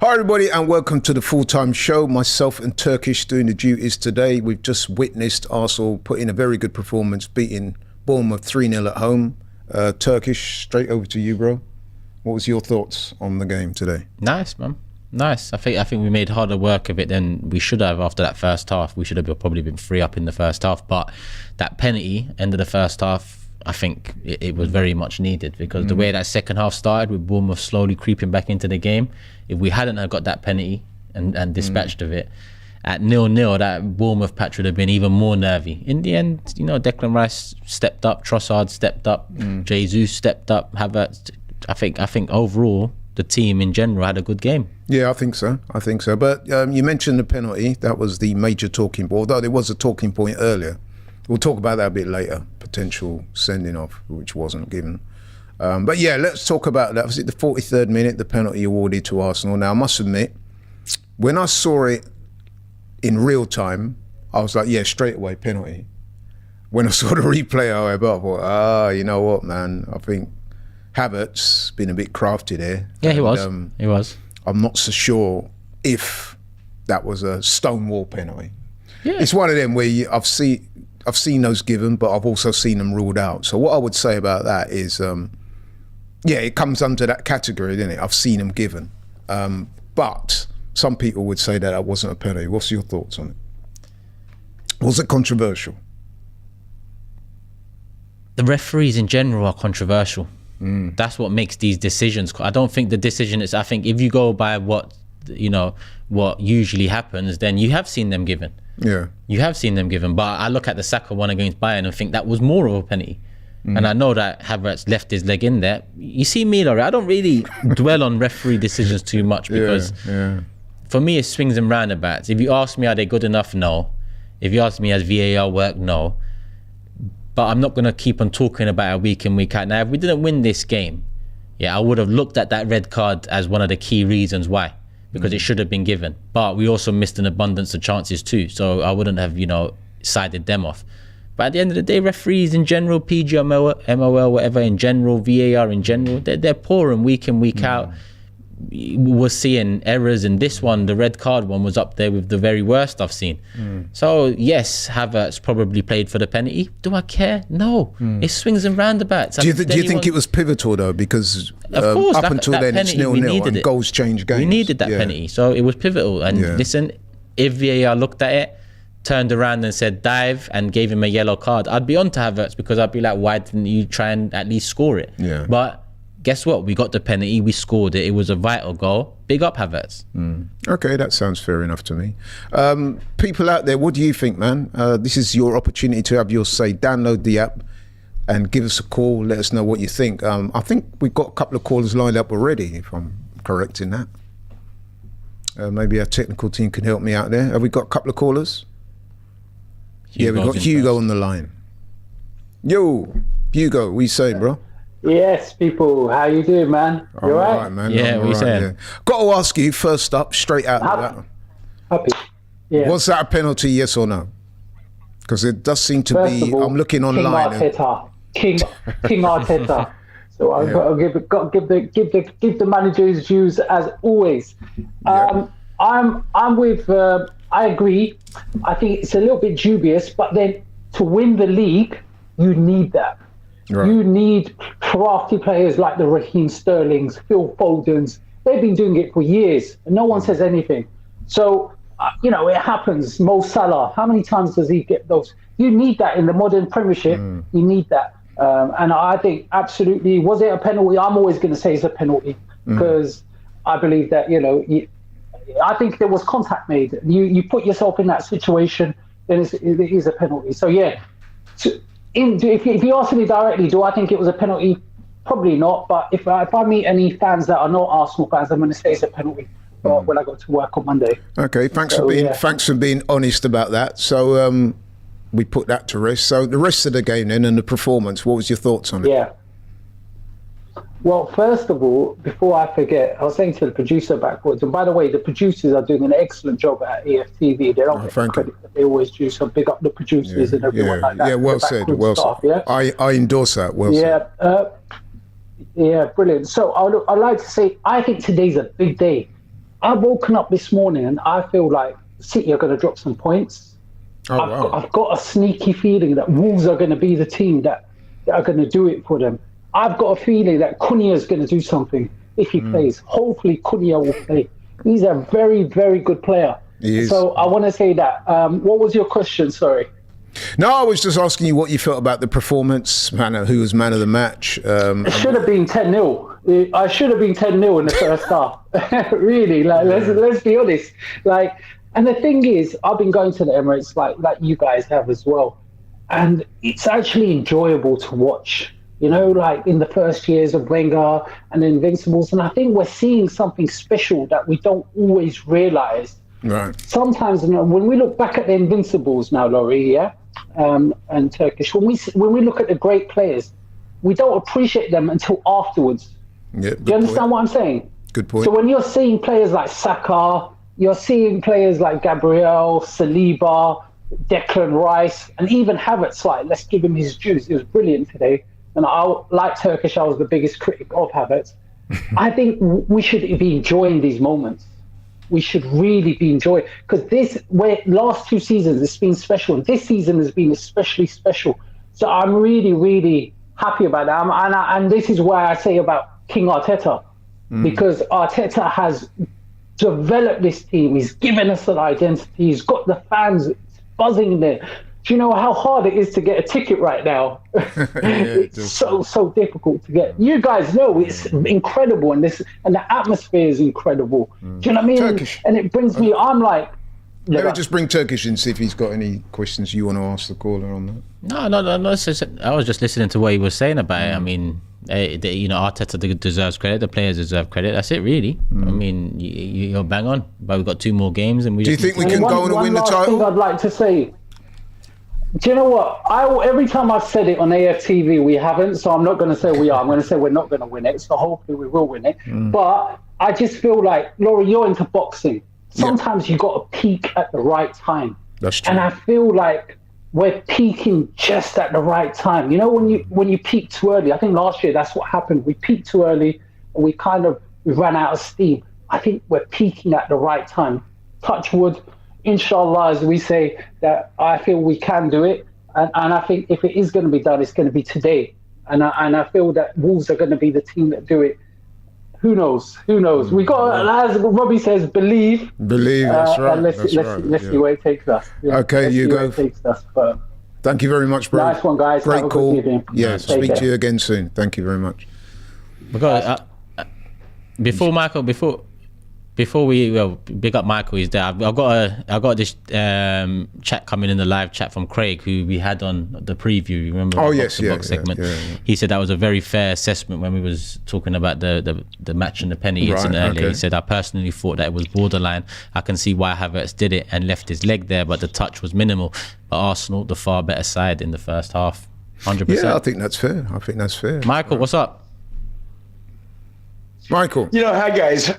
Hi everybody and welcome to the full-time show. Myself and Turkish doing the duties today. We've just witnessed Arsenal put in a very good performance, beating Bournemouth 3-0 at home. Turkish, straight over to you, bro. What was your thoughts on the game today? Nice, man. Nice. I think we made harder work of it than we should have after that first half. We should have probably been 3 up in the first half, but that penalty end of the first half, I think it was very much needed, because the way that second half started with Bournemouth slowly creeping back into the game, if we hadn't have got that penalty and dispatched of it, at 0-0, that Bournemouth patch would have been even more nervy. In the end, you know, Declan Rice stepped up, Trossard stepped up, Jesus stepped up, Havertz. I think overall, the team in general had a good game. Yeah, I think so. But you mentioned the penalty. That was the major talking point, although there was a talking point earlier. We'll talk about that a bit later, potential sending off, which wasn't given. But yeah, let's talk about that. Was it the 43rd minute, the penalty awarded to Arsenal? Now, I must admit, when I saw it in real time, I was like, yeah, straight away, penalty. When I saw the replay, however, I thought, you know what, man, I think Havertz been a bit crafty there. Yeah, he was. He was. I'm not so sure if that was a stonewall penalty. Yeah. It's one of them where I've seen those given, but I've also seen them ruled out. So what I would say about that is, yeah, it comes under that category, doesn't it? I've seen them given. But some people would say that wasn't a penalty. What's your thoughts on it? Was it controversial? The referees in general are controversial. That's what makes these decisions. I don't think the decision is, I think if you go by what usually happens, then you have seen them given. Yeah. You have seen them given. But I look at the Saka one against Bayern and think that was more of a penalty. And I know that Havertz left his leg in there. You see me, Laurie, I don't really dwell on referee decisions too much, because for me it swings and roundabouts. If you ask me, are they good enough? No. If you ask me, has VAR worked? No. But I'm not going to keep on talking about it week in, week out. Now, if we didn't win this game, yeah, I would have looked at that red card as one of the key reasons why, because it should have been given. But we also missed an abundance of chances too, so I wouldn't have, sided them off. But at the end of the day, referees in general, PGMOL, MOL, whatever, in general, VAR in general, they're poor, and week in, week out, we're seeing errors. And this one, the red card one, was up there with the very worst I've seen. So yes, Havertz probably played for the penalty. Do I care? No. It swings and roundabouts. Do you think it was pivotal though? Because of course, up until then it's 0-0 and goals change games. We needed that penalty, so it was pivotal. And listen, if VAR looked at it, turned around and said dive and gave him a yellow card, I'd be on to Havertz, because I'd be like, why didn't you try and at least score it? Yeah. But guess what? We got the penalty, we scored it. It was a vital goal. Big up Havertz. Okay, that sounds fair enough to me. People out there, what do you think, man? This is your opportunity to have your say. Download the app and give us a call. Let us know what you think. I think we've got a couple of callers lined up already, if I'm correct in that. Maybe our technical team can help me out there. Have we got a couple of callers? Yeah, we've got Hugo on the line. Yo, Hugo, what you saying, bro? Yes, people. How you doing, man? You all right? Man. Yeah, what you saying? Yeah. Got to ask you first up, straight out of that. Happy. Yeah. Was that a penalty, yes or no? Because it does seem to be. Of all, I'm looking online. King Arteta. So I've got to give the manager his dues as always. I'm with. I agree. I think it's a little bit dubious, but then to win the league, you need that. Right. You need crafty players like the Raheem Sterlings, Phil Fodens. They've been doing it for years, and no one says anything. So, it happens. Mo Salah, how many times does he get those? You need that in the modern Premiership. You need that. And I think absolutely, was it a penalty? I'm always going to say it's a penalty, because I believe that, I think there was contact made. You put yourself in that situation, then it is a penalty. So, yeah. If you ask me directly, do I think it was a penalty? Probably not. But if I meet any fans that are not Arsenal fans, I'm going to say it's a penalty when I go to work on Monday. Okay, thanks for being honest about that. So we put that to rest. So the rest of the game then, and the performance, what was your thoughts on it? Yeah. Well, first of all, before I forget, I was saying to the producer backwards, and by the way, the producers are doing an excellent job at AFTV. They don't get the credit that they always do, so big up the producers and everyone like that. Yeah, well said, well said. I endorse that, well said. Yeah, brilliant. So I'd like to say, I think today's a big day. I've woken up this morning and I feel like City are going to drop some points. I've got a sneaky feeling that Wolves are going to be the team that are going to do it for them. I've got a feeling that Cunha is going to do something if he plays. Hopefully Cunha will play. He's a very, very good player. So I want to say that. What was your question? Sorry. No, I was just asking you what you felt about the performance, who was man of the match. It should have been 10-0. I should have been 10-0 in the first half. Really, let's be honest. And the thing is, I've been going to the Emirates like you guys have as well, and it's actually enjoyable to watch. In the first years of Wenger and the Invincibles, and I think we're seeing something special that we don't always realise. Right. Sometimes, when we look back at the Invincibles now, Laurie, and Turkish, when we look at the great players, we don't appreciate them until afterwards. Yeah, do you understand what I'm saying? Good point. So when you're seeing players like Saka, you're seeing players like Gabriel, Saliba, Declan Rice, and even Havertz, let's give him his dues. He was brilliant today. And like Turkish, I was the biggest critic of Havertz. I think we should be enjoying these moments. We should really be enjoying, because last 2 seasons it's been special, and this season has been especially special. So I'm really, really happy about that. And this is why I say about King Arteta, because Arteta has developed this team. He's given us an identity. He's got the fans buzzing there. Do you know how hard it is to get a ticket right now? It's so difficult to get. You guys know it's incredible, and the atmosphere is incredible. Do you know what I mean? Turkish. And it brings me. I'm like. Let me just bring Turkish in, see if he's got any questions you want to ask the caller on that. No. I was just listening to what he was saying about it. I mean, Arteta deserves credit. The players deserve credit. That's it, really. I mean, you're bang on. But we've got 2 more games, and do you think we can go on and win the title? One last thing I'd like to say. Do you know what? Every time I've said it on AFTV, we haven't. So I'm not going to say we are. I'm going to say we're not going to win it. So hopefully we will win it. But I just feel like, Laurie, you're into boxing. Sometimes you got to peak at the right time. That's true. And I feel like we're peaking just at the right time. When you peak too early, I think last year that's what happened. We peaked too early and we ran out of steam. I think we're peaking at the right time. Touch wood, inshallah, as we say, that I feel we can do it. And I think if it is going to be done, it's going to be today. And I feel that Wolves are going to be the team that do it. Who knows? We got, as Robbie says, believe. That's right. And let's see where it takes us. Okay, you go. But thank you very much, bro. Nice one, guys. Great Have a call. good evening. Yeah, speak to you again soon. Thank you very much. Because before we big up Michael, he's there. I've got this chat coming in, the live chat from Craig, who we had on the preview. You remember? Oh the yes, box segment. Yeah. He said that was a very fair assessment when we was talking about the match and the penny incident earlier. He said, I personally thought that it was borderline. I can see why Havertz did it and left his leg there, but the touch was minimal. But Arsenal, the far better side in the first half, 100%. Yeah, I think that's fair. Michael, what's up? Michael. Hi guys.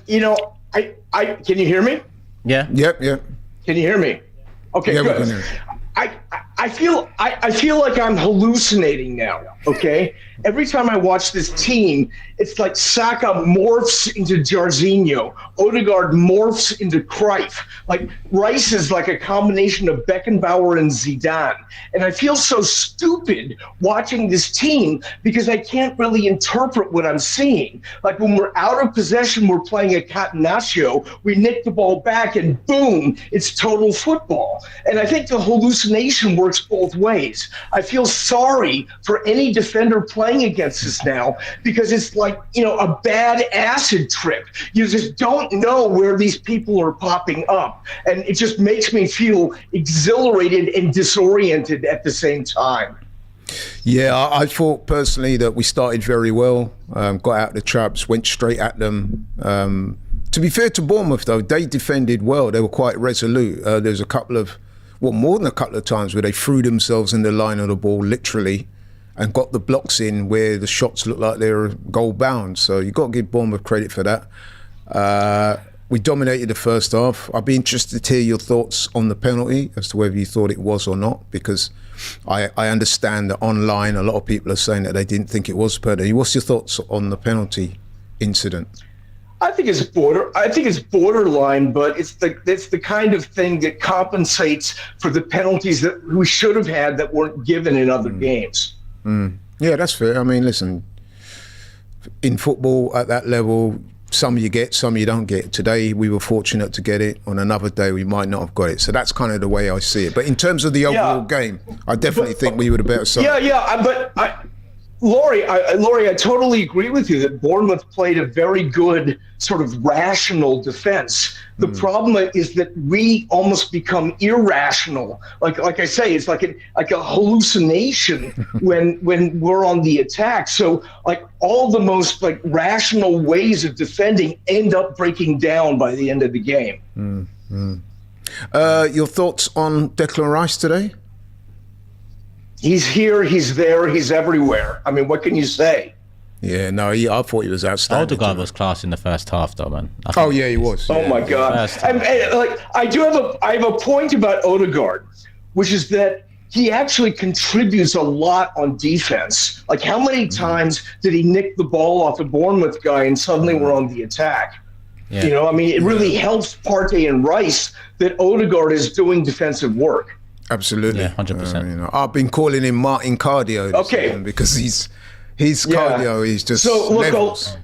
I can you hear me? Yeah. Yep. Can you hear me? Okay, yeah, good. We can hear. I feel like I'm hallucinating now. Okay, every time I watch this team, it's like Saka morphs into Jarzinho, Odegaard morphs into Cruyff. Like Rice is like a combination of Beckenbauer and Zidane, and I feel so stupid watching this team because I can't really interpret what I'm seeing. Like when we're out of possession, we're playing a catenaccio. We nick the ball back, and boom, it's total football. And I think the hallucination works both ways. I feel sorry for any defender playing against us now because it's like, a bad acid trip. You just don't know where these people are popping up. And it just makes me feel exhilarated and disoriented at the same time. Yeah, I thought personally that we started very well, got out the traps, went straight at them. To be fair to Bournemouth, though, they defended well. They were quite resolute. There's more than a couple of times where they threw themselves in the line of the ball, literally, and got the blocks in where the shots looked like they were goal bound. So you've got to give Bournemouth credit for that. We dominated the first half. I'd be interested to hear your thoughts on the penalty as to whether you thought it was or not, because I understand that online a lot of people are saying that they didn't think it was a penalty. What's your thoughts on the penalty incident? I think it's borderline, but it's the kind of thing that compensates for the penalties that we should have had that weren't given in other games. Yeah, that's fair. I mean, listen, in football at that level, some you get, some you don't get. Today we were fortunate to get it. On another day we might not have got it. So that's kind of the way I see it. But in terms of the overall game, I definitely think we were the better side. Laurie, I totally agree with you that Bournemouth played a very good sort of rational defense. The problem is that we almost become irrational. Like I say, it's like a hallucination when we're on the attack. So like all the most like rational ways of defending end up breaking down by the end of the game. Your thoughts on Declan Rice today? He's here, he's there, he's everywhere. I mean, what can you say? Yeah, no, I thought he was outstanding. Odegaard was class in the first half, though, man. Oh yeah, he was. Oh my God! And like I have a point about Odegaard, which is that he actually contributes a lot on defense. Like how many times did he nick the ball off a Bournemouth guy and suddenly we're on the attack? Yeah. You know, I mean, it really helps Partey and Rice that Odegaard is doing defensive work. Absolutely, 100%. I've been calling him Martin Cardio this season because his cardio is just levels.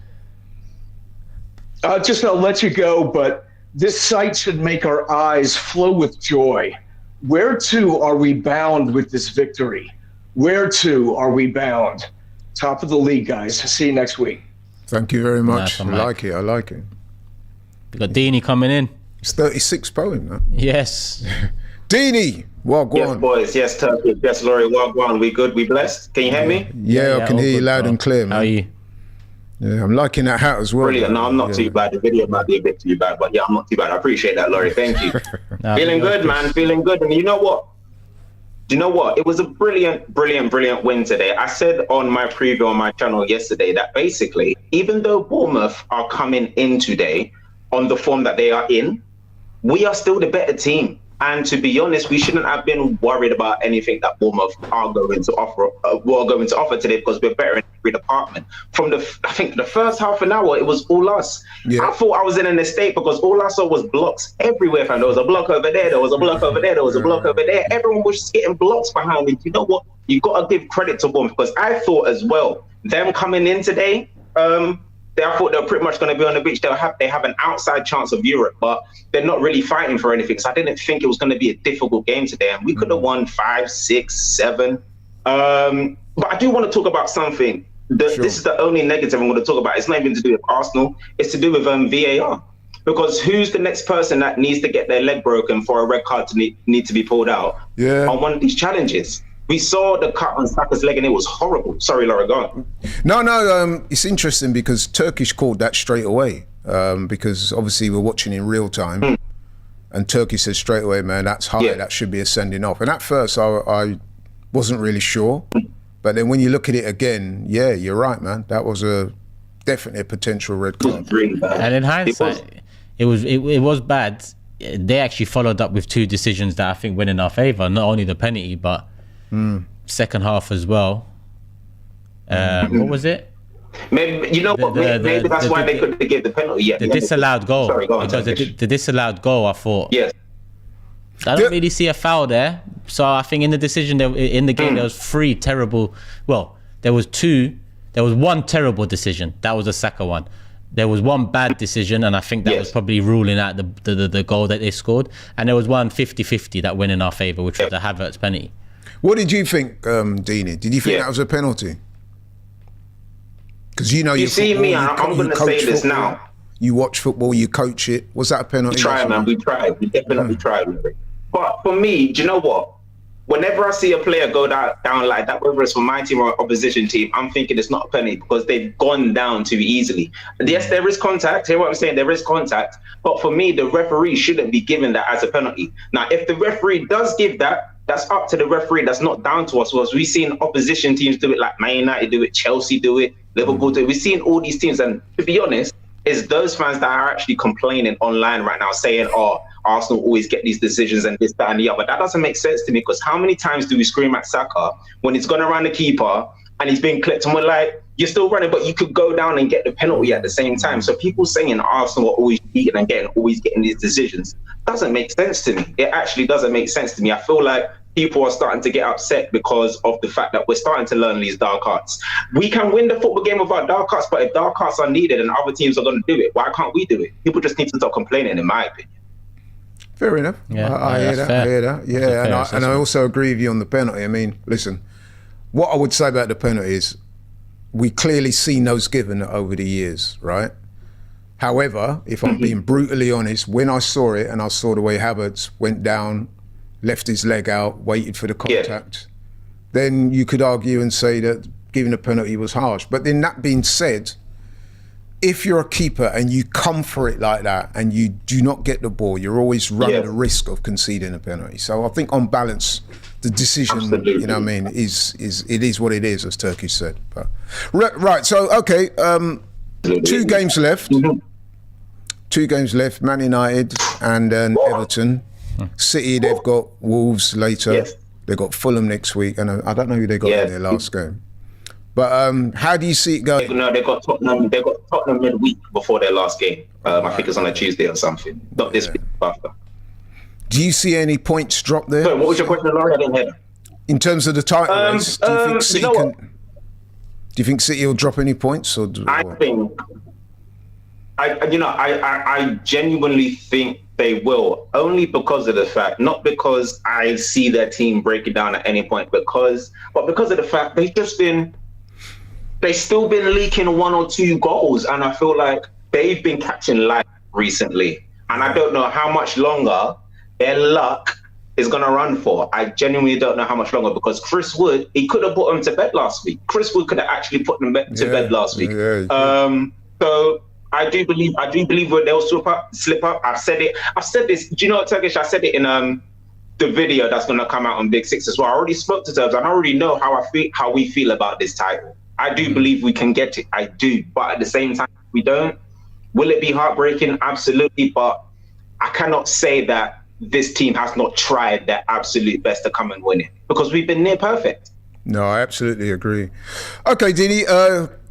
I'll let you go, but this sight should make our eyes flow with joy. Where to are we bound with this victory? Where to are we bound? Top of the league, guys. See you next week. Thank you very much. I like it. We got Dini coming in. It's 36 poem, man. Yes. Dini, Wagwan. Yes, boys. Yes, Turkey. Yes, Laurie. Wagwan. We good? We blessed? Can you hear me? Yeah, I can hear you loud and clear, man. How are you? Yeah, I'm liking that hat as well. Brilliant. No, I'm not too bad. The video might be a bit too bad, but yeah, I'm not too bad. I appreciate that, Laurie. Thank you. Feeling good, man. Feeling good. And you know what? It was a brilliant win today. I said on my preview on my channel yesterday that basically, even though Bournemouth are coming in today on the form that they are in, we are still the better team. And to be honest, we shouldn't have been worried about anything that Bournemouth are going to offer today because we're better in every department. From I think the first half an hour, it was all us. Yeah. I thought I was in an estate because all I saw was blocks everywhere. Fam. There was a block over there, there was a block over there, there was a block over there. Everyone was just getting blocks behind me. You know what? You got to give credit to Bournemouth because I thought as well, them coming in today, I thought they were pretty much going to be on the beach. They have an outside chance of Europe, but they're not really fighting for anything. So I didn't think it was going to be a difficult game today. And we could have won 5, 6, 7. But I do want to talk about something. This is the only negative I'm going to talk about. It's not even to do with Arsenal. It's to do with VAR. Because who's the next person that needs to get their leg broken for a red card to need to be pulled out on one of these challenges? We saw the cut on Saka's leg and it was horrible. Sorry, Laura, go on. No, it's interesting because Turkish called that straight away because obviously we're watching in real time and Turkish said straight away, man, that's high, that should be a sending off. And at first I wasn't really sure, but then when you look at it again, yeah, you're right, man. That was definitely a potential red card. Really bad. And in hindsight, it was bad. They actually followed up with 2 decisions that I think went in our favour, not only the penalty, but second half as well. What was it? Maybe maybe that's why they couldn't give the penalty. The disallowed goal. Sorry, go on, because the disallowed goal, I thought. Yes. I don't really see a foul there. So I think in the decision in the game there was 3 terrible. Well, there was 2. There was 1 terrible decision. That was the Saka one. There was 1 bad decision, and I think that was probably ruling out the goal that they scored. And there was 1 50-50 that went in our favour, which was the Havertz penalty. What did you think, Dini? Did you think that was a penalty? Because you see football, me, I'm going to say this now. You watch football, you coach it. Was that a penalty? We tried, man. We tried. We definitely tried. But for me, do you know what? Whenever I see a player go down like that, whether it's for my team or opposition team, I'm thinking it's not a penalty because they've gone down too easily. And yes, there is contact. Hear what I'm saying? There is contact. But for me, the referee shouldn't be giving that as a penalty. Now, if the referee does give that, that's up to the referee. That's not down to us. Because we've seen opposition teams do it, like Man United do it, Chelsea do it, Liverpool do it. We've seen all these teams. And to be honest, it's those fans that are actually complaining online right now, saying, oh, Arsenal always get these decisions and this, that, and the other. That doesn't make sense to me because how many times do we scream at Saka when he's gone around the keeper and he's being clipped and we're like, you're still running, but you could go down and get the penalty at the same time. So people saying Arsenal are always cheating and always getting these decisions doesn't make sense to me. It actually doesn't make sense to me. I feel like people are starting to get upset because of the fact that we're starting to learn these dark arts. We can win the football game without dark arts, but if dark arts are needed and other teams are going to do it, why can't we do it? People just need to stop complaining, in my opinion. Fair enough. Yeah, I hear that. fair. I hear that. Yeah, and I also agree with you on the penalty. I mean, listen, what I would say about the penalty is we clearly seen those given over the years, right? However, if I'm being brutally honest, when I saw it and I saw the way Havertz went down, left his leg out, waited for the contact, then you could argue and say that giving a penalty was harsh. But then that being said, if you're a keeper and you come for it like that and you do not get the ball, you're always running the risk of conceding a penalty. So I think on balance, the decision, you know what I mean, is what it is, as Turkish said. But, right, so, okay, 2 games left. 2 games left, Man United and Everton. City, they've got Wolves later. They've got Fulham next week. And I don't know who they got in their last game. But how do you see it going? No, they got Tottenham. They got Tottenham midweek before their last game. I think it's on a Tuesday or something. Not this week, after. Do you see any points drop there? So, what was your question, Laurie? I didn't hear that. In terms of the title race, do you think City do you think City will drop any points? I genuinely think they will, only because of the fact, not because I see their team breaking down at any point, but because of the fact they've still been leaking 1 or 2 goals, and I feel like they've been catching light recently, and I don't know how much longer their luck is going to run for. I genuinely don't know how much longer, because Chris Wood, he could have put them to bed last week. Chris Wood could have actually put them to bed last week. So I do believe they'll slip up. I've said this. Do you know what, Turkish? I said it in the video that's going to come out on Big Six as well. I already spoke to Turbs, and I already know how we feel about this title. I do believe we can get it. I do. But at the same time, if we don't, will it be heartbreaking? Absolutely. But I cannot say that this team has not tried their absolute best to come and win it, because we've been near perfect. No, I absolutely agree. Okay, Dini,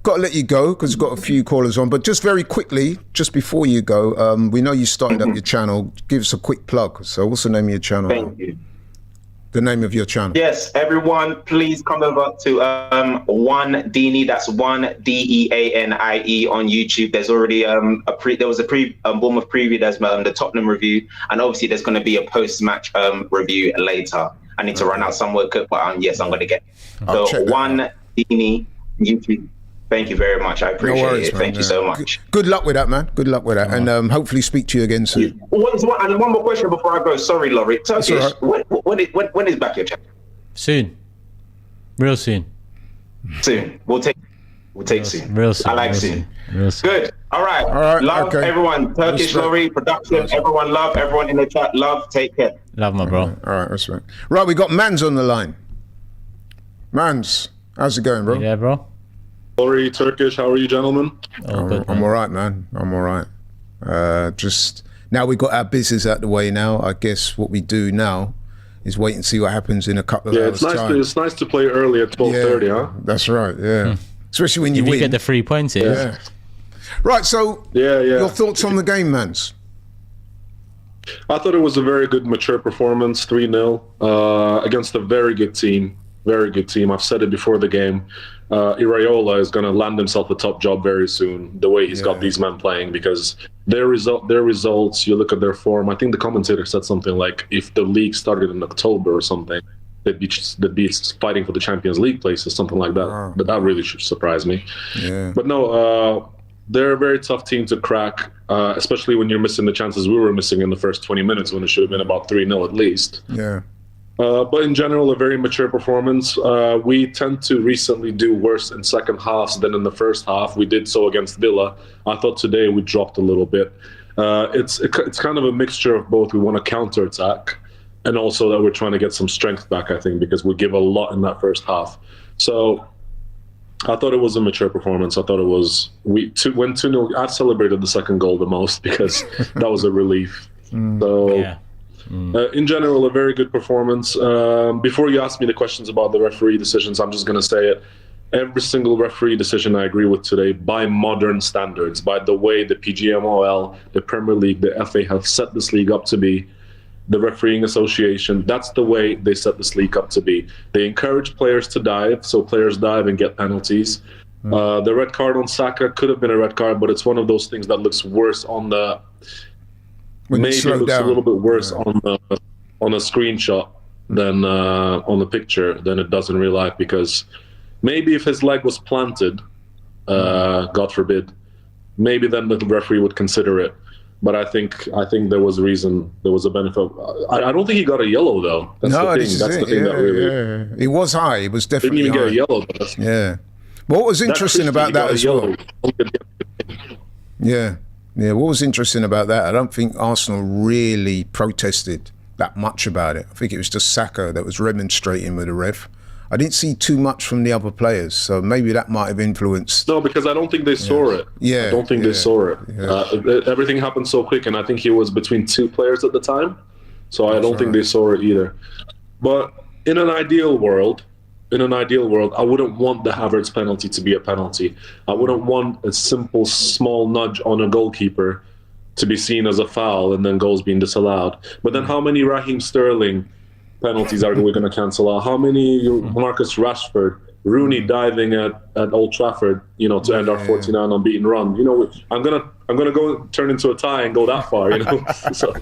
got to let you go because we've got a few callers on. But just very quickly, just before you go, we know you started up your channel. Give us a quick plug. So what's the name of your channel? Thank you. The name of your channel. Yes, everyone, please come over to One Deanie. That's One Deanie on YouTube. There's already there was a Bournemouth preview. There's the Tottenham review, and obviously there's going to be a post-match review later. I need to run out somewhere quick, but yes, I'm going to get it. So One Deanie YouTube. Thank you very much. I appreciate it. Man. Thank you so much. Good luck with that, man. Good luck with that. And hopefully speak to you again soon. And one more question before I go. Sorry, Laurie. Turkish, right. when is back your channel? Soon. Real soon. Soon. We'll take soon. Real soon. I like soon. Real soon. Good. All right. Love everyone. Turkish, Laurie, production. Everyone love. Everyone in the chat. Love. Take care. Love, my bro. All right. That's right. Right. We got Mans on the line. Mans, how's it going, bro? Yeah, bro. Laurie, Turkish, how are you, gentlemen? I'm all right, man. I'm all right. Just now we got our business out the way now. I guess what we do now is wait and see what happens in a couple of hours' time. It's nice to play early at 12:30, huh? That's right, Especially when you win. You get the 3 points here. Yeah. Right, so your thoughts on the game, Mans? I thought it was a very good, mature performance, 3-0, against a very good team. Very good team. I've said it before the game. Iraola is going to land himself a top job very soon, the way he's got these men playing, because their results, you look at their form. I think the commentator said something like, if the league started in October or something, they'd be fighting for the Champions League places, something like that. Wow. But that really should surprise me. Yeah. But no, they're a very tough team to crack, especially when you're missing the chances we were missing in the first 20 minutes when it should have been about 3-0 at least. Yeah. But in general, a very mature performance. We tend to recently do worse in second halves than in the first half. We did so against Villa. I thought today we dropped a little bit. It's kind of a mixture of both. We want to counterattack, and also that we're trying to get some strength back, I think, because we give a lot in that first half. So I thought it was a mature performance. I thought it was when 2-0. I celebrated the second goal the most because that was a relief. In general, a very good performance. Before you ask me the questions about the referee decisions, I'm just going to say it. every single referee decision I agree with today by modern standards, by the way the PGMOL, the Premier League, the FA have set this league up to be, the refereeing association, that's the way they set this league up to be. They encourage players to dive, so players dive and get penalties. The red card on Saka could have been a red card, but it's one of those things that looks worse on the... Maybe it looks a little bit worse on a screenshot than on the picture than it does in real life, because maybe if his leg was planted, God forbid, maybe then the referee would consider it. But I think there was a reason, there was a benefit. I don't think he got a yellow though. That's the thing. That's the thing that really. He was high. He was definitely didn't even high. get a yellow. Though. Yeah. What was interesting about that as well? Yeah. What was interesting about that? I don't think Arsenal really protested that much about it. I think it was just Saka that was remonstrating with the ref. I didn't see too much from the other players, so maybe that might have influenced. No, because I don't think they saw it. Yeah, I don't think they saw it. Yeah. Everything happened so quick, and I think he was between two players at the time, so I don't think they saw it either. But in an ideal world, I wouldn't want the Havertz penalty to be a penalty. I wouldn't want a simple, small nudge on a goalkeeper to be seen as a foul and then goals being disallowed. But then how many Raheem Sterling penalties are we going to cancel out? How many Marcus Rashford, Rooney diving at Old Trafford, to end our 49 unbeaten run? I'm gonna go turn into a tie and go that far, So.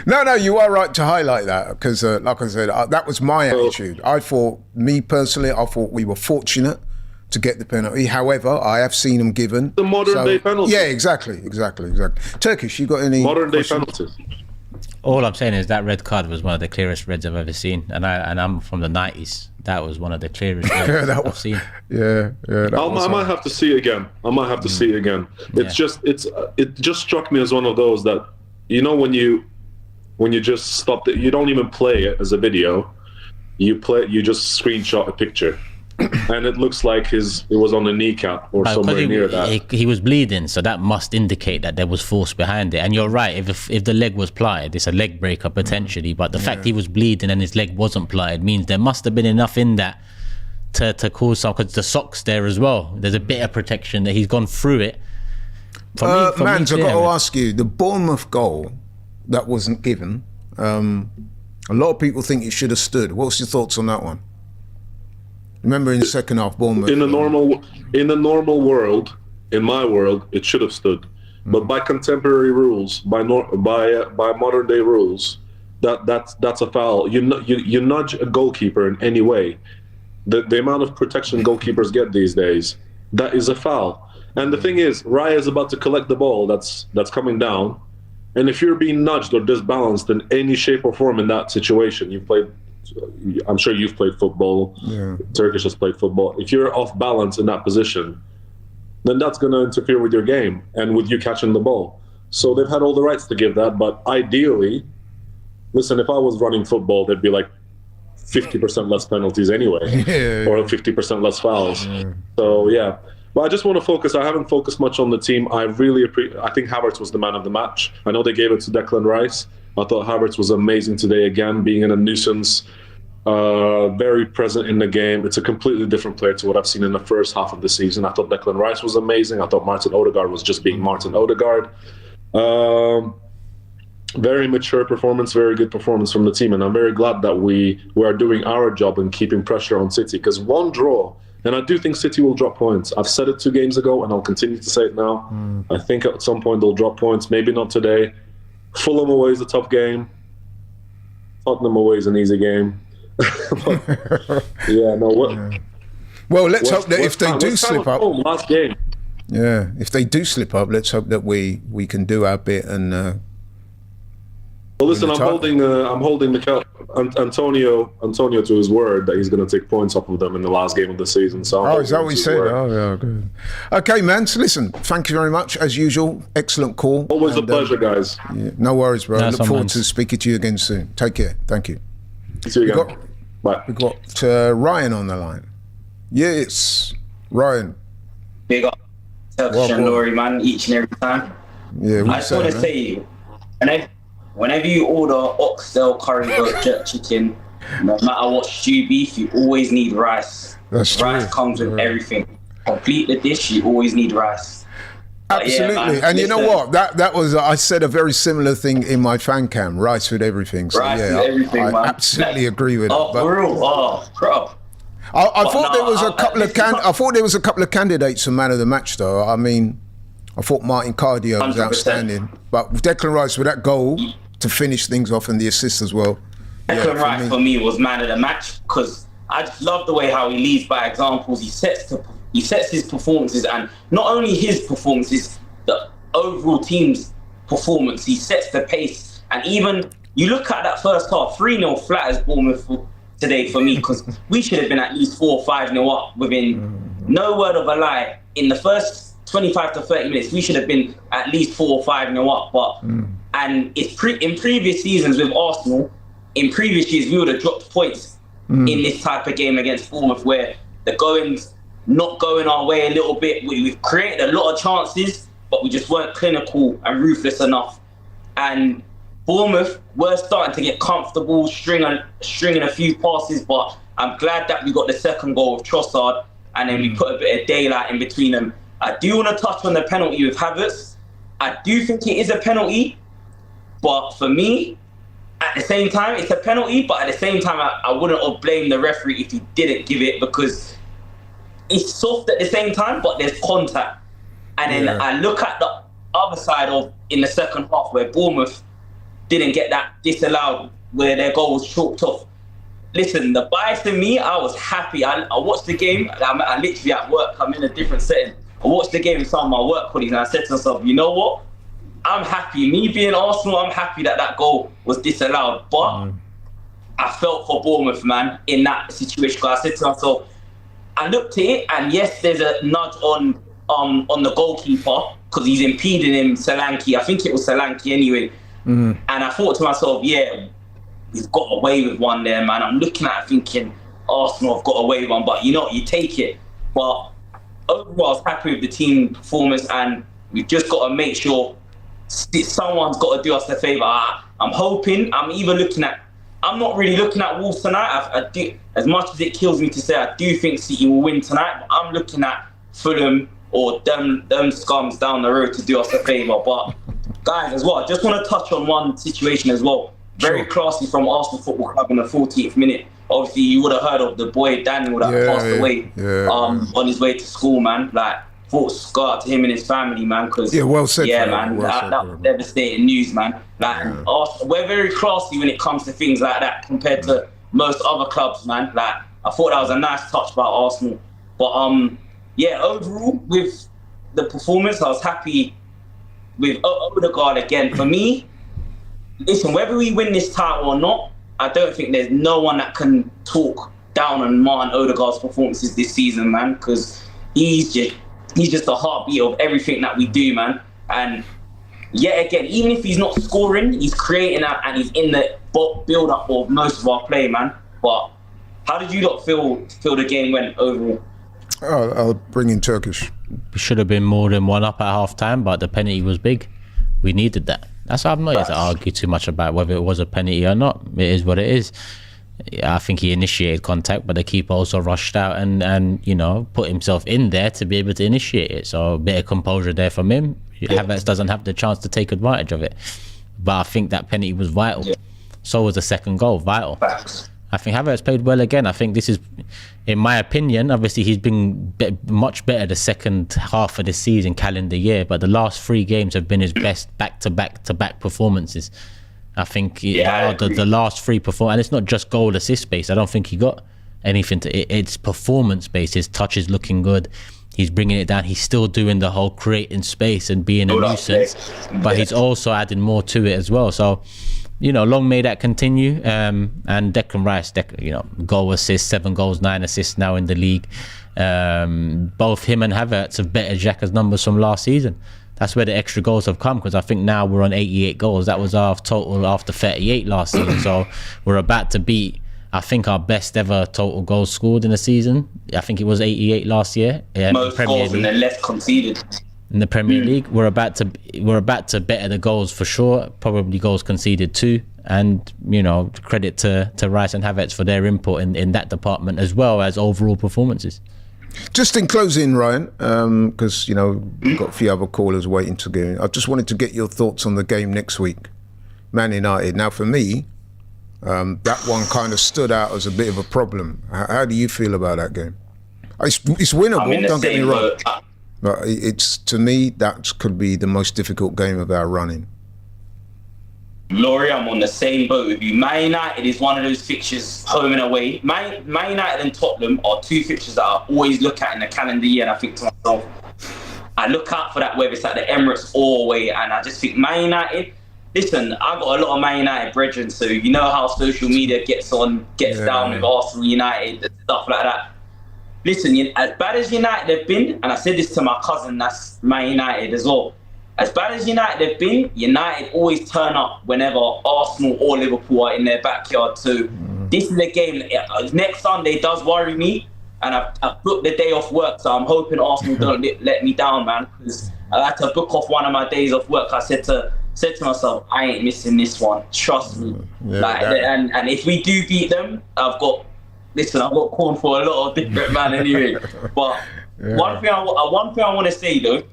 No, you are right to highlight that, because like I said, that was my attitude. I thought we were fortunate to get the penalty. However, I have seen them given the modern day penalty. Yeah, exactly. Turkish, you got any modern day questions? penalties? All I'm saying is that red card was one of the clearest reds I've ever seen, and I'm from the 90s. That was one of the clearest reds I've seen. Yeah. I might have to see it again. It just struck me as one of those that when you just stop it, you don't even play it as a video. You just screenshot a picture. And it looks like it was on the kneecap or somewhere near that. He was bleeding, so that must indicate that there was force behind it. And you're right, if the leg was plied, it's a leg breaker potentially. But the fact he was bleeding and his leg wasn't plied means there must have been enough in that to cause some. Because the sock's there as well. There's a bit of protection that he's gone through it. Mans, I've got to ask you, the Bournemouth goal that wasn't given. A lot of people think it should have stood. What's your thoughts on that one? Remember in the second half, Bournemouth. In the normal world, in my world, it should have stood. But by contemporary rules, by modern day rules, that's a foul. You nudge a goalkeeper in any way, the amount of protection goalkeepers get these days, that is a foul. And the thing is, Raya is about to collect the ball that's coming down, and if you're being nudged or disbalanced in any shape or form in that situation, I'm sure you've played football. Yeah. Turkish has played football. If you're off balance in that position, then that's going to interfere with your game and with you catching the ball. So they've had all the rights to give that. But ideally, listen, if I was running football, there'd be like 50% less penalties anyway, or 50% less fouls. Yeah. So yeah. But I just want to focus. I haven't focused much on the team. I think Havertz was the man of the match. I know they gave it to Declan Rice. I thought Havertz was amazing today again, being in a nuisance, very present in the game. It's a completely different player to what I've seen in the first half of the season. I thought Declan Rice was amazing. I thought Martin Odegaard was just being Martin Odegaard. Very mature performance, very good performance from the team. And I'm very glad that we are doing our job and keeping pressure on City. Because one draw, and I do think City will drop points. I've said it 2 games ago, and I'll continue to say it now. I think at some point they'll drop points, maybe not today. Fulham away is a tough game. Tottenham away is an easy game. Well, let's hope that if they do slip up, last game. Yeah, if they do slip up, let's hope that we can do our bit and. Well, listen, I'm holding Antonio to his word that he's going to take points off of them in the last game of the season. So is that what he said? Oh, yeah, good. Okay, man. So listen, thank you very much as usual. Excellent call. Always a pleasure, guys. Yeah, no worries, bro. Look forward to speaking to you again soon. Take care. Thank you. See you again. Bye. We got Ryan on the line. Yes, Ryan. Big up, Turkish and Laurie, man, each and every time. Yeah, I just want to say, whenever you order oxtail, curry, goat, jerk chicken, no matter what stew beef, you always need rice. That's true. Rice comes with everything. Complete the dish, you always need rice. Absolutely. Man, and you know what? That was, I said a very similar thing in my fan cam, rice with everything. So Rice with everything, I man. absolutely agree with it. Oh, for real? Oh, bro. I thought there was I thought there was a couple of candidates for man of the match, though. I mean, I thought Martin Cardio was 100%. outstanding, but Declan Rice with that goal to finish things off and the assist as well. Declan Rice for me was man of the match because I just love the way how he leads by examples. He sets his performances, and not only his performances, the overall team's performance. He sets the pace, and even you look at that first half, 3-0 flat as Bournemouth today for me, because we should have been at least 4 or 5-0 up within no word of a lie. In the first 25 to 30 minutes, we should have been at least 4 or 5-0 up. But and it's in previous seasons with Arsenal, in previous years we would have dropped points in this type of game against Bournemouth, where the going's not going our way a little bit. We've created a lot of chances, but we just weren't clinical and ruthless enough. And Bournemouth were starting to get comfortable, stringing a few passes, but I'm glad that we got the second goal with Trossard, and then we put a bit of daylight in between them. I do want to touch on the penalty with Havertz. I do think it is a penalty, but for me, at the same time, it's a penalty, but at the same time, I wouldn't have blamed the referee if he didn't give it, because it's soft at the same time, but there's contact. And then I look at the other side of in the second half where Bournemouth didn't get that disallowed, where their goal was chalked off. Listen, the bias in me, I was happy. I watched the game. I'm literally at work. I'm in a different setting. I watched the game with some of my work colleagues, and I said to myself, you know what? I'm happy. Me being Arsenal, I'm happy that goal was disallowed. But I felt for Bournemouth, man, in that situation. Because I said to myself, I looked at it, and yes, there's a nudge on the goalkeeper because he's impeding him, Solanke. I think it was Solanke anyway. And I thought to myself, yeah, he's got away with one there, man. I'm looking at it thinking, Arsenal have got away with one, but you know, you take it. But overall, I was happy with the team performance, and we've just got to make sure someone's got to do us the favour. I'm hoping, I'm not really looking at Wolves tonight. I do, as much as it kills me to say, I do think City will win tonight, but I'm looking at Fulham or them scums down the road to do us a favour. But guys, as well, I just want to touch on one situation as well. Very classy from Arsenal Football Club in the 40th minute. Obviously, you would have heard of the boy Daniel that passed away on his way to school, man. Like, thoughts go out to him and his family, man. Cause, well said. Yeah, man, that was devastating news, man. Like, we're very classy when it comes to things like that compared to most other clubs, man. Like, I thought that was a nice touch by Arsenal. But overall, with the performance, I was happy with Odegaard again. For me, listen, whether we win this title or not, I don't think there's no one that can talk down on Martin Odegaard's performances this season, man, because he's just the heartbeat of everything that we do, man. And yet again, even if he's not scoring, he's creating that, and he's in the build-up of most of our play, man. But how did you not feel the game went overall? I'll bring in Turkish. We should have been more than one up at half-time, but the penalty was big. We needed that. That's why I'm not here to argue too much about whether it was a penalty or not. It is what it is. I think he initiated contact, but the keeper also rushed out and you know, put himself in there to be able to initiate it. So a bit of composure there from him. Havertz doesn't have the chance to take advantage of it. But I think that penalty was vital. So was the second goal, vital. I think Havertz played well again. I think this is, in my opinion, obviously he's been much better the second half of the season, calendar year, but the last 3 games have been his best back-to-back performances. I think the last 3 performances, and it's not just goal assist based. I don't think he got anything it's performance based. His touch is looking good. He's bringing it down. He's still doing the whole creating space and being a nuisance, but he's also adding more to it as well. So, you know, long may that continue. And Declan Rice, goal assist, 7 goals, 9 assists now in the league. Both him and Havertz have bettered Xhaka's numbers from last season. That's where the extra goals have come, because I think now we're on 88 goals. That was our total after 38 last season. So we're about to beat, I think, our best ever total goals scored in a season. I think it was 88 last year. Most goals and then less conceded. In the Premier League, we're about to better the goals for sure. Probably goals conceded too. And, you know, credit to Rice and Havertz for their input in that department as well as overall performances. Just in closing, Ryan, because, you know, we've got a few other callers waiting to get in. I just wanted to get your thoughts on the game next week. Man United. Now, for me, that one kind of stood out as a bit of a problem. How do you feel about that game? It's winnable, don't get me wrong. But it's, to me, that could be the most difficult game of our running. Laurie, I'm on the same boat with you. Man United is one of those fixtures, home and away. Man United and Tottenham are two fixtures that I always look at in the calendar year, and I think to myself, I look out for that, whether it's at the Emirates or away, and I just think Man United. Listen, I've got a lot of Man United brethren, so you know how social media gets down with Arsenal, United, and stuff like that. Listen, as bad as United have been, and I said this to my cousin, that's Man United as well. As bad as United have been, United always turn up whenever Arsenal or Liverpool are in their backyard. So this is a game, next Sunday does worry me, and I've booked the day off work, so I'm hoping Arsenal don't let me down, man, because I had to book off one of my days off work. I said to myself, I ain't missing this one, trust me. And if we do beat them, I've got corn for a lot of different man anyway. But one thing I want to say though,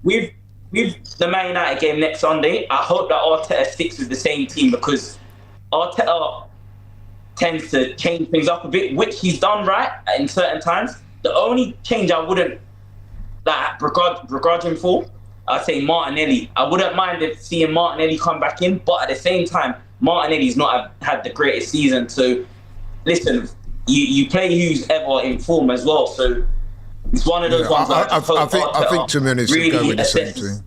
with the Man United game next Sunday, I hope that Arteta sticks with the same team, because Arteta tends to change things up a bit, which he's done right in certain times. The only change I wouldn't begrudge him for, I'd say Martinelli. I wouldn't mind seeing Martinelli come back in, but at the same time, Martinelli's not had the greatest season. So, listen, you play who's ever in form as well. So it's one of those ones. I think 2 minutes really go with the same team.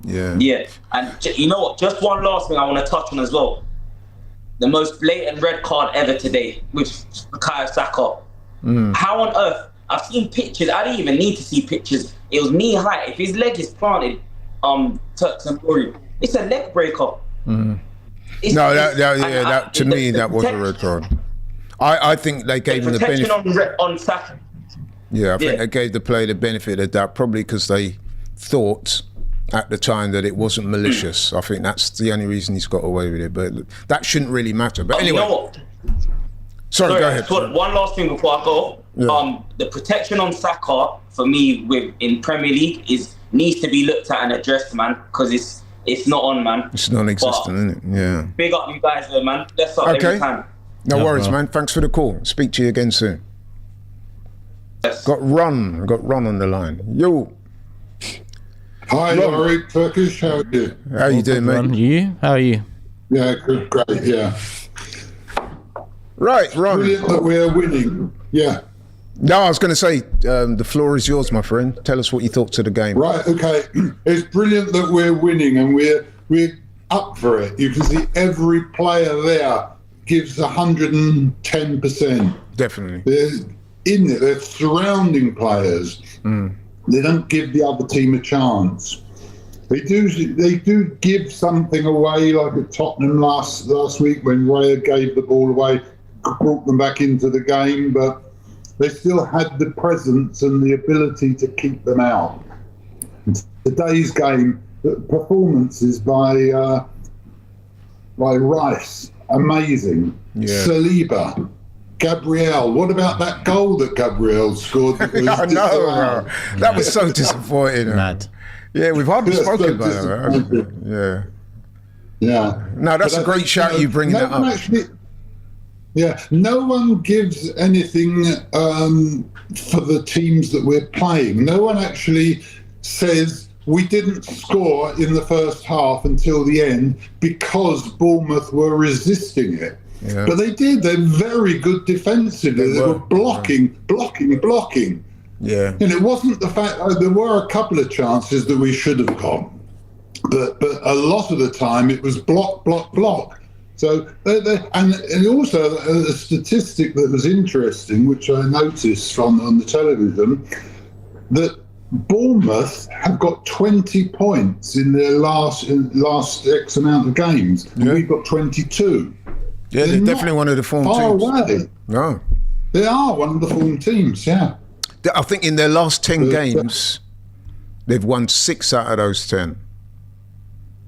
Yeah. And you know what? Just one last thing I want to touch on as well. The most blatant red card ever today, with Bukayo Saka. How on earth? I've seen pictures. I didn't even need to see pictures. It was knee high. If his leg is planted, Turks and Mori, it's a leg breaker. To me, that was a red card. I think they gave him the benefit on Saka. Yeah, I think they gave the player the benefit of that, probably because they thought at the time that it wasn't malicious. I think that's the only reason he's got away with it, but that shouldn't really matter. But anyway, you know what? Sorry, go ahead. One last thing before I go. Yeah. The protection on Saka for me in Premier League needs to be looked at and addressed, man, because it's not on, man. It's non-existent, isn't it? Yeah. Big up you guys, though, man. Let's up every time. No worries, man. Thanks for the call. Speak to you again soon. Yes. Got Ron on the line. Yo. Hi, Laurie. Turkish. How are you? How you doing, mate? How are you? Yeah, good, great. Yeah. Right, Ron. Brilliant that we're winning. Yeah. No, I was going to say, the floor is yours, my friend. Tell us what you thought to the game. Right, okay. It's brilliant that we're winning, and we're up for it. You can see every player there gives 110%. Definitely. They're in it. They're surrounding players. They don't give the other team a chance. They do give something away, like at Tottenham last week when Raya gave the ball away, brought them back into the game, but they still had the presence and the ability to keep them out. Today's game, the performances by Rice, amazing. Yeah. Saliba, Gabriel. What about that goal that Gabriel scored? That was I know, that was so disappointing. Mad. Yeah, we've hardly spoken about it. Yeah. No, that's a great shout. You bringing that up. No one gives anything for the teams that we're playing. No one actually says we didn't score in the first half until the end because Bournemouth were resisting it. Yeah. But they did. They're very good defensively. They were blocking. Yeah. And it wasn't the fact there were a couple of chances that we should have got, but a lot of the time it was block. So and also a statistic that was interesting, which I noticed on the television, that Bournemouth have got 20 points in their last X amount of games, and we've got 22. Yeah, they're definitely one of the form far teams. Away. No, they are one of the form teams. Yeah. I think in their last 10 games, they've won 6 out of those 10.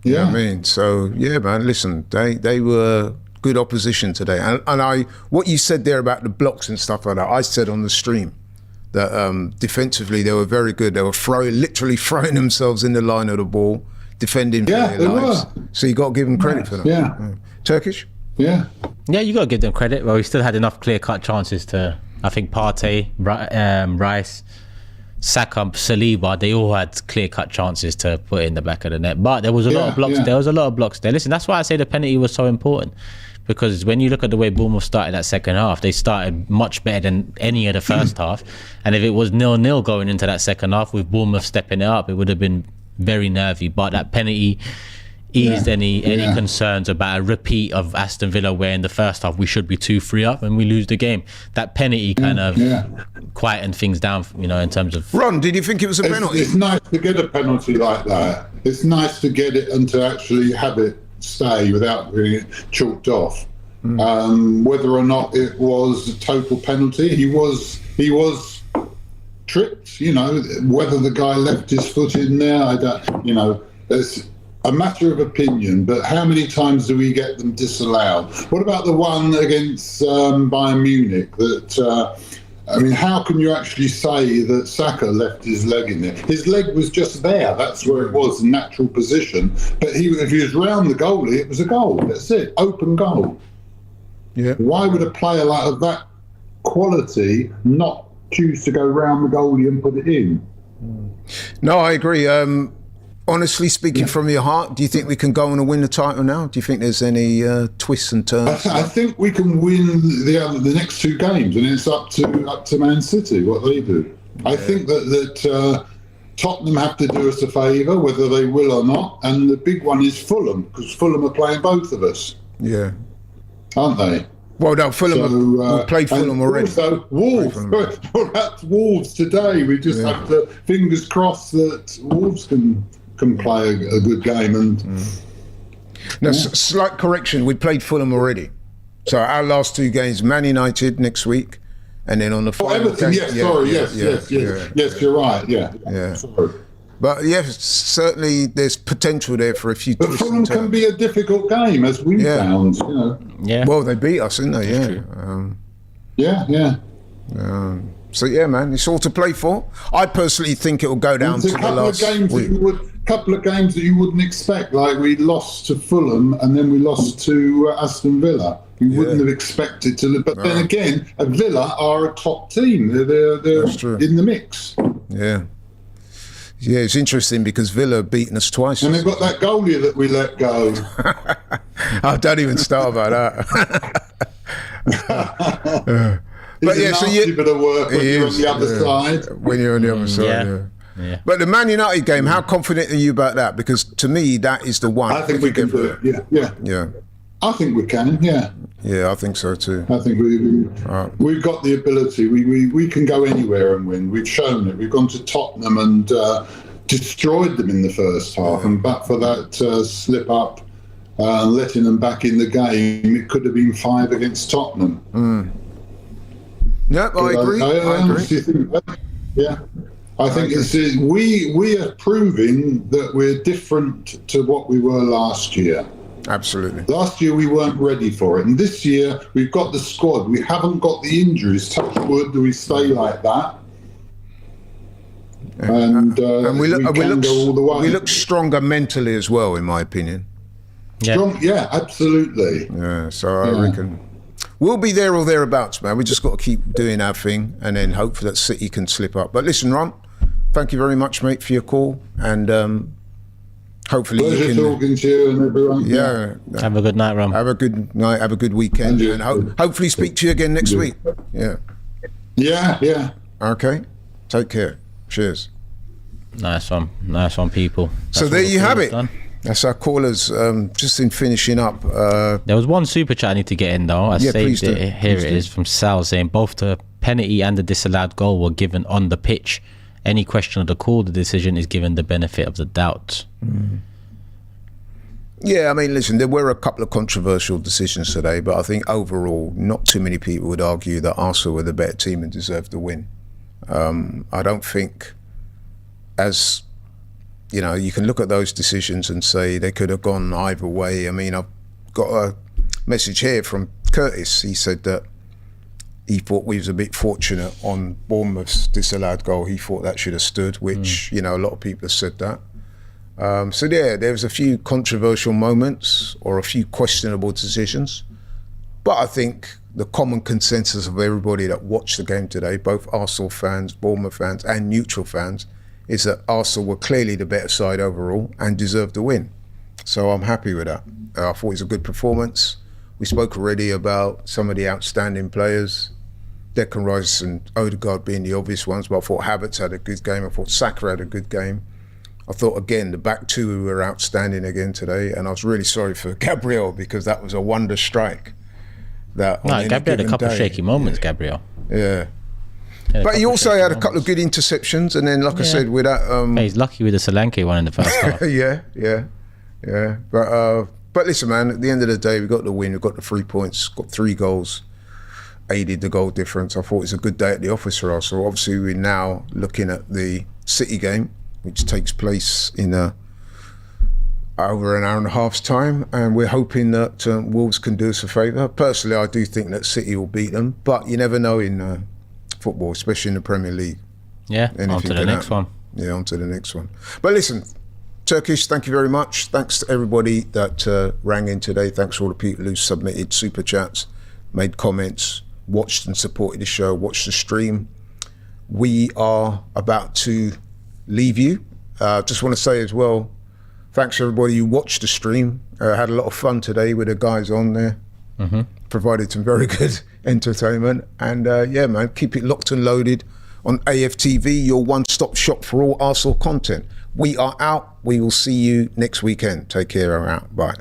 You know what I mean? So, yeah, man, listen, they were good opposition today. And what you said there about the blocks and stuff like that, I said on the stream that defensively they were very good. They were literally throwing themselves in the line of the ball, defending for their lives. So you got to give them credit for that. Yeah. Turkish? Yeah. Yeah, you got to give them credit. Well, we still had enough clear-cut chances to, I think, Partey, Rice, Saka, Saliba, they all had clear-cut chances to put in the back of the net. But there was a lot of blocks. There was a lot of blocks there. Listen, that's why I say the penalty was so important. Because when you look at the way Bournemouth started that second half, they started much better than any of the first half. And if it was 0-0 going into that second half with Bournemouth stepping it up, it would have been very nervy. But that penalty eased any concerns about a repeat of Aston Villa, where in the first half we should be 2-3 up and we lose the game. That penalty kind of quietened things down, you know, in terms of... Ron, did you think it was a penalty? It's nice to get a penalty like that. It's nice to get it and to actually have it stay without being chalked off. Whether or not it was a total penalty, he was tripped. You know, whether the guy left his foot in there, I don't. You know, it's a matter of opinion. But how many times do we get them disallowed? What about the one against Bayern Munich? That I mean, how can you actually say that Saka left his leg in there? His leg was just there. That's where it was, in natural position. But if he was round the goalie, it was a goal. That's it, open goal. Yeah. Why would a player like of that quality not choose to go round the goalie and put it in? No, I agree. Honestly speaking, from your heart, do you think we can go on and win the title now? Do you think there's any twists and turns? I think we can win the next two games, and it's up to Man City what they do. I think that Tottenham have to do us a favour, whether they will or not, and the big one is Fulham, because Fulham are playing both of us. Yeah. Aren't they? Well, no, Fulham we've played Fulham already. Also, Wolves. That's Wolves today. We just have to fingers crossed that Wolves can play a good game. And now, slight correction: we played Fulham already. So our last two games: Man United next week, and then on the final Everton. game, Yes, you're right. Yeah. Sorry. But yes, certainly there's potential there for a few. But Fulham can be a difficult game, as we found. You know. Yeah. Well, they beat us, didn't they? Yeah. So yeah, man, it's all to play for. I personally think it will go down to the last week. Couple of games that you wouldn't expect, like we lost to Fulham and then we lost to Aston Villa. You wouldn't have expected to, but then again, Villa are a top team. They're in the mix. Yeah. Yeah, it's interesting because Villa have beaten us twice. And they've got that goalie that we let go. Oh, don't even start about that. But it's a nasty bit of work when you're on the other side. When you're on the other side, yeah. But the Man United game, how confident are you about that? Because to me, that is the one. I think we can do it. Yeah. I think we can. Yeah. Yeah, I think so too. I think we've got the ability. We can go anywhere and win. We've shown it. We've gone to Tottenham and destroyed them in the first half. And but for that slip up, letting them back in the game, it could have been 5 against Tottenham. Yep, I agree. I agree. Yeah. I think we are proving that we're different to what we were last year. Absolutely. Last year we weren't ready for it, and this year we've got the squad. We haven't got the injuries. Touch wood, we stay like that, and we can go all the way. We look stronger mentally as well, in my opinion. Yeah, absolutely. Yeah, so I reckon we'll be there or thereabouts, man. We just got to keep doing our thing, and then hope that City can slip up. But listen, Ron, thank you very much, mate, for your call, and hopefully pleasure you can talking to you and everyone. Yeah. Have a good night, Ron. Have a good night. Have a good weekend, and hopefully speak to you again next week. Yeah. Yeah. Okay. Take care. Cheers. Nice one, people. So there you have it. That's our callers. Just in finishing up. There was one super chat I need to get in though. I saved it. Here it is from Sal saying both the penalty and the disallowed goal were given on the pitch. Any question of the call, the decision is given the benefit of the doubt. Yeah, I mean, listen, there were a couple of controversial decisions today, but I think overall, not too many people would argue that Arsenal were the better team and deserved the win. I don't think, as you know, you can look at those decisions and say they could have gone either way. I mean, I've got a message here from Curtis. He said that he thought we was a bit fortunate on Bournemouth's disallowed goal. He thought that should have stood, which, you know, a lot of people have said that. So yeah, there was a few controversial moments or a few questionable decisions. But I think the common consensus of everybody that watched the game today, both Arsenal fans, Bournemouth fans and neutral fans, is that Arsenal were clearly the better side overall and deserved the win. So I'm happy with that. I thought it was a good performance. We spoke already about some of the outstanding players, Declan Rice and Odegaard being the obvious ones, but I thought Havertz had a good game. I thought Saka had a good game. I thought, again, the back two were outstanding again today, and I was really sorry for Gabriel because that was a wonder strike. Gabriel had a couple of shaky moments, Gabriel. Yeah. But he also had a couple of good interceptions, and then, like I said, with that... he's lucky with the Solanke one in the first half. Yeah. But listen, man, at the end of the day, we got the win, we got the 3 points, got 3 goals, aided the goal difference. I thought it was a good day at the office for us. So obviously we're now looking at the City game, which takes place in over an hour and a half's time, and we're hoping that Wolves can do us a favour. Personally, I do think that City will beat them, but you never know in football, especially in the Premier League. Yeah, on to the next one. Yeah, on to the next one. But listen, Turkish, thank you very much. Thanks to everybody that rang in today. Thanks to all the people who submitted super chats, made comments, watched and supported the show, watched the stream. We are about to leave you. Just want to say as well, thanks to everybody who watched the stream. Had a lot of fun today with the guys on there. Provided some very good entertainment. And yeah, man, keep it locked and loaded on AFTV, your one-stop shop for all Arsenal content. We are out. We will see you next weekend. Take care. I'm out. Bye.